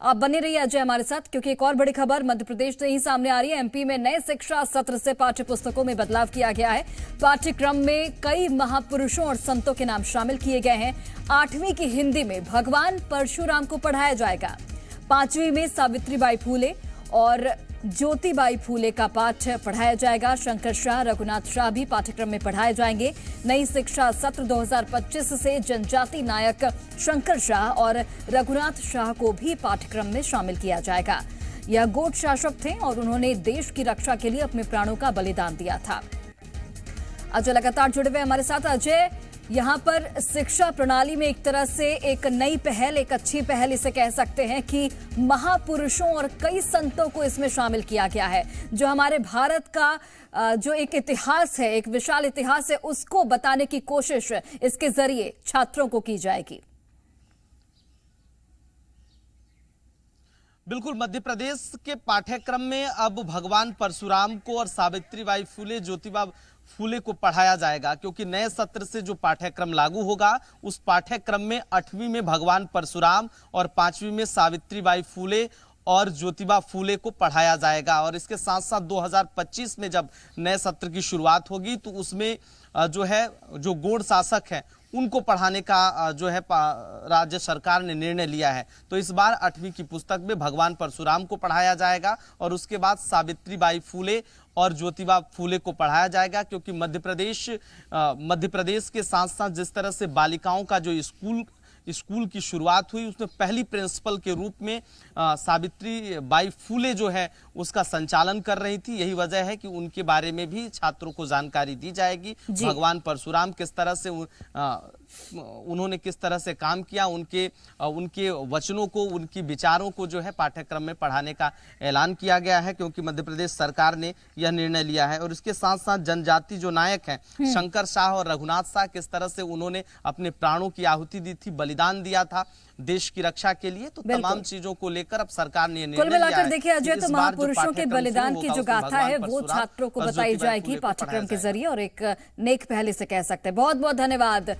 आप बने रहिए अजय हमारे साथ, क्योंकि एक और बड़ी खबर मध्य प्रदेश से ही सामने आ रही है। एमपी में नए शिक्षा सत्र से पाठ्य पुस्तकों में बदलाव किया गया है। पाठ्यक्रम में कई महापुरुषों और संतों के नाम शामिल किए गए हैं। 8वीं की हिंदी में भगवान परशुराम को पढ़ाया जाएगा। 5वीं में सावित्रीबाई फूले और ज्योतिबाई फूले का पाठ पढ़ाया जाएगा। शंकर शाह, रघुनाथ शाह भी पाठ्यक्रम में पढ़ाए जाएंगे। नई शिक्षा सत्र 2025 से जनजाति नायक शंकर शाह और रघुनाथ शाह को भी पाठ्यक्रम में शामिल किया जाएगा। यह गोट शासक थे और उन्होंने देश की रक्षा के लिए अपने प्राणों का बलिदान दिया था। अजय लगातार जुड़े हुए हमारे साथ। अजय, यहाँ पर शिक्षा प्रणाली में एक तरह से एक नई पहल, एक अच्छी पहल इसे कह सकते हैं कि महापुरुषों और कई संतों को इसमें शामिल किया गया है। जो हमारे भारत का जो एक इतिहास है, एक विशाल इतिहास है, उसको बताने की कोशिश इसके जरिए छात्रों को की जाएगी। बिल्कुल, मध्य प्रदेश के पाठ्यक्रम में अब भगवान परशुराम को और सावित्रीबाई फूले, ज्योतिबा फूले को पढ़ाया जाएगा, क्योंकि नए सत्र से जो पाठ्यक्रम लागू होगा उस पाठ्यक्रम में 8वीं में भगवान परशुराम और 5वीं में सावित्रीबाई फूले और ज्योतिबा फूले को पढ़ाया जाएगा। और इसके साथ साथ 2025 में जब नए सत्र की शुरुआत होगी तो उसमें जो गौड़ शासक हैं उनको पढ़ाने का जो है राज्य सरकार ने निर्णय लिया है। तो इस बार 8वीं की पुस्तक में भगवान परशुराम को पढ़ाया जाएगा और उसके बाद सावित्रीबाई फूले और ज्योतिबा फूले को पढ़ाया जाएगा, क्योंकि मध्य प्रदेश के साथ साथ जिस तरह से बालिकाओं का जो स्कूल की शुरुआत हुई उसमें पहली प्रिंसिपल के रूप में सावित्रीबाई फूले जो है उसका संचालन कर रही थी। यही वजह है कि उनके बारे में भी छात्रों को जानकारी दी जाएगी। भगवान परशुराम किस तरह से उन्होंने किस तरह से काम किया, उनके वचनों को, उनकी विचारों को जो है पाठ्यक्रम में पढ़ाने का ऐलान किया गया है, क्योंकि मध्य प्रदेश सरकार ने यह निर्णय लिया है। और इसके साथ साथ जनजाति जो नायक हैं शंकर शाह और रघुनाथ शाह, किस तरह से उन्होंने अपने प्राणों की आहुति दी थी, बलिदान दिया था देश की रक्षा के लिए, तो तमाम चीजों को लेकर अब सरकार ने निर्णय लिया है। कुल मिलाकर देखिए अजय, तो महापुरुषों के बलिदान की जो गाथा है वो छात्रों को बताई जाएगी पाठ्यक्रम के जरिए, और एक नेक पहल इसे कह सकते हैं। बहुत बहुत धन्यवाद।